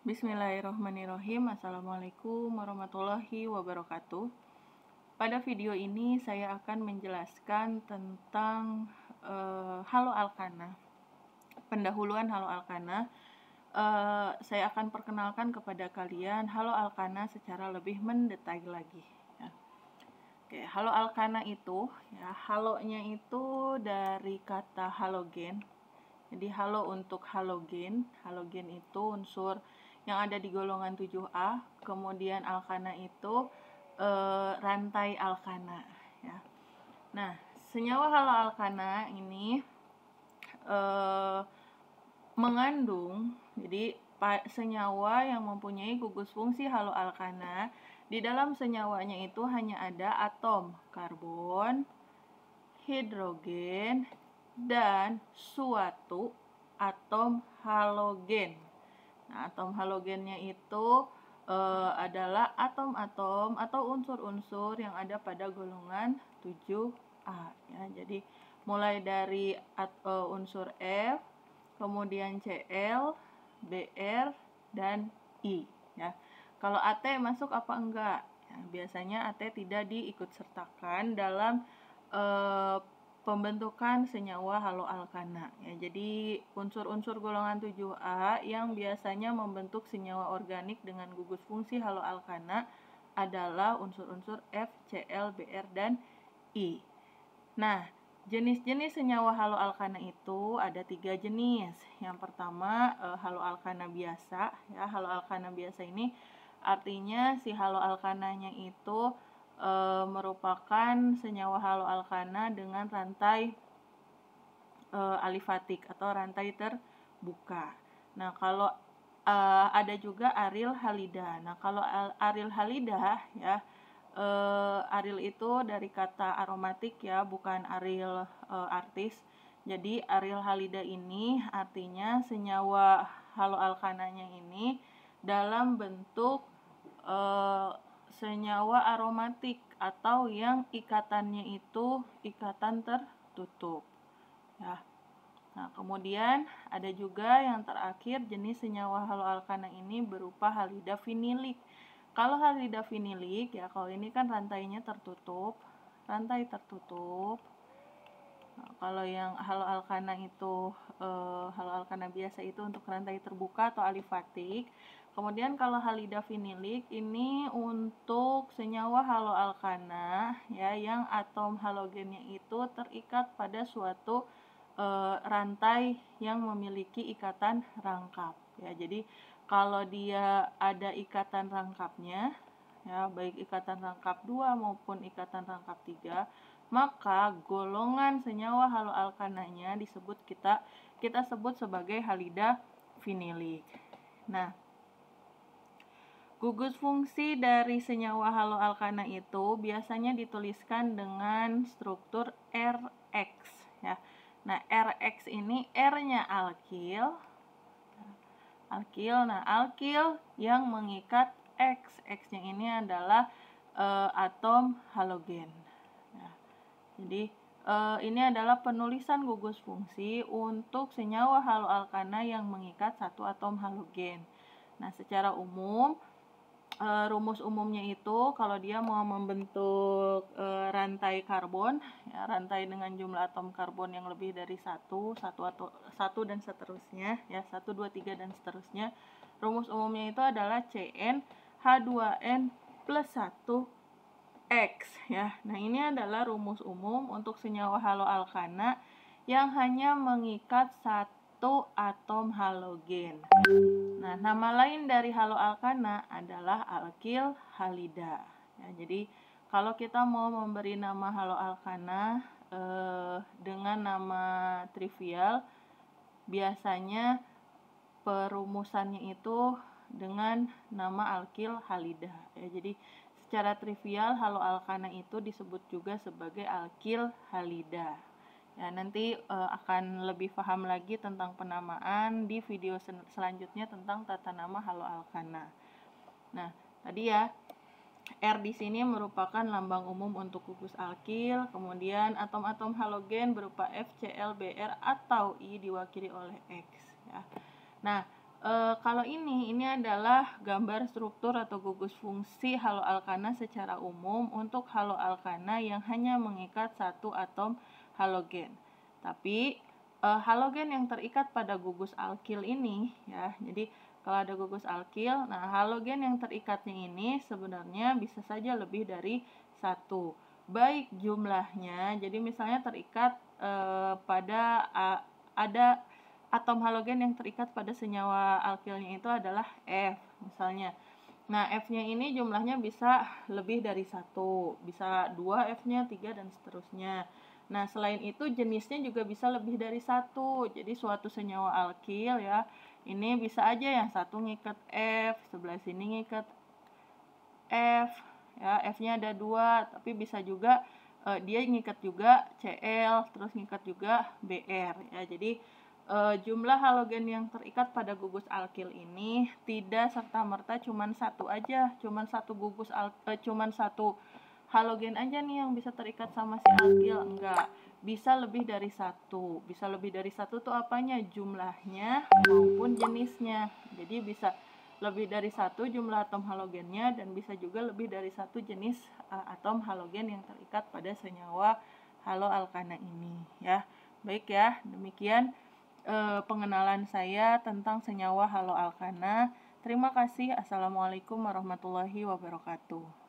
Bismillahirrahmanirrahim. Assalamualaikum warahmatullahi wabarakatuh. Pada video ini saya akan menjelaskan tentang haloalkana. Pendahuluan haloalkana. Saya akan perkenalkan kepada kalian haloalkana secara lebih mendetail lagi. Ya. Oke, haloalkana itu, ya, halonya itu dari kata halogen. Jadi halo untuk halogen. Halogen itu unsur yang ada di golongan 7A. Kemudian alkana itu rantai alkana, ya. Nah, senyawa haloalkana ini mengandung, jadi senyawa yang mempunyai gugus fungsi haloalkana, di dalam senyawanya itu hanya ada atom karbon, hidrogen, dan suatu atom halogen. Nah, atom halogennya itu adalah atom-atom atau unsur-unsur yang ada pada golongan 7A. Ya. Jadi mulai dari unsur F, kemudian Cl, Br, dan I. Ya. Kalau At masuk apa enggak? Ya, biasanya At tidak diikutsertakan dalam pembentukan senyawa haloalkana. Ya, jadi unsur-unsur golongan 7A yang biasanya membentuk senyawa organik dengan gugus fungsi haloalkana adalah unsur-unsur F, Cl, Br, dan I. Nah, jenis-jenis senyawa haloalkana itu ada 3 jenis. Yang pertama haloalkana biasa. Ya, haloalkana biasa ini artinya si haloalkananya itu merupakan senyawa haloalkana dengan rantai alifatik atau rantai terbuka. Nah, kalau ada juga aril halida. Nah, kalau aril halida, ya, aril itu dari kata aromatik, ya, bukan aril artis. Jadi aril halida ini artinya senyawa haloalkananya ini dalam bentuk senyawa aromatik atau yang ikatannya itu ikatan tertutup. Ya. Nah, kemudian ada juga yang terakhir jenis senyawa haloalkana ini berupa halida vinilik. Kalau halida vinilik, ya, kalau ini kan rantainya tertutup, rantai tertutup. Nah, kalau yang haloalkana itu haloalkana biasa itu untuk rantai terbuka atau alifatik. Kemudian kalau halida vinilik ini untuk senyawa haloalkana, ya, yang atom halogennya itu terikat pada suatu rantai yang memiliki ikatan rangkap. Ya, jadi kalau dia ada ikatan rangkapnya, ya, baik ikatan rangkap 2 maupun ikatan rangkap 3, maka golongan senyawa haloalkananya kita sebut sebagai halida vinilik. Nah, gugus fungsi dari senyawa haloalkana itu biasanya dituliskan dengan struktur Rx, ya. Nah, Rx ini R-nya alkil. Nah, alkil yang mengikat X. X-nya ini adalah atom halogen. Nah, jadi ini adalah penulisan gugus fungsi untuk senyawa haloalkana yang mengikat satu atom halogen. Nah, secara umum rumus umumnya itu kalau dia mau membentuk rantai karbon, ya, rantai dengan jumlah atom karbon yang lebih dari satu dan seterusnya, ya, 1, 2, 3 dan seterusnya. Rumus umumnya itu adalah CnH2n plus 1X, ya. Nah, ini adalah rumus umum untuk senyawa haloalkana yang hanya mengikat satu atom halogen. Nah, nama lain dari haloalkana adalah alkil halida. Ya, jadi kalau kita mau memberi nama haloalkana dengan nama trivial, biasanya perumusannya itu dengan nama alkil halida. Ya, jadi secara trivial haloalkana itu disebut juga sebagai alkil halida. Ya, nanti akan lebih paham lagi tentang penamaan di video selanjutnya tentang tata nama haloalkana. Nah, tadi ya, R di sini merupakan lambang umum untuk gugus alkil, kemudian atom-atom halogen berupa F, Cl, Br atau I diwakili oleh X, ya. Nah, Kalau ini adalah gambar struktur atau gugus fungsi haloalkana secara umum untuk haloalkana yang hanya mengikat satu atom halogen. Tapi halogen yang terikat pada gugus alkil ini ya, jadi kalau ada gugus alkil, nah halogen yang terikatnya ini sebenarnya bisa saja lebih dari satu. Baik jumlahnya, jadi misalnya terikat pada ada atom halogen yang terikat pada senyawa alkilnya itu adalah F misalnya. Nah, F-nya ini jumlahnya bisa lebih dari satu, bisa 2 F-nya, 3, dan seterusnya. Nah, selain itu jenisnya juga bisa lebih dari satu. Jadi suatu senyawa alkil ya, ini bisa aja yang satu ngikat F, sebelah sini ngikat F, ya F-nya ada 2, tapi bisa juga dia ngikat juga Cl, terus ngikat juga Br ya. Jadi jumlah halogen yang terikat pada gugus alkil ini tidak serta-merta cuman satu aja, cuman satu halogen aja nih yang bisa terikat sama si alkil, enggak. Bisa lebih dari satu. Bisa lebih dari satu tuh apanya? Jumlahnya maupun jenisnya. Jadi bisa lebih dari satu jumlah atom halogennya dan bisa juga lebih dari satu jenis atom halogen yang terikat pada senyawa haloalkana ini ya. Baik ya, demikian pengenalan saya tentang senyawa haloalkana. Terima kasih. Assalamualaikum warahmatullahi wabarakatuh.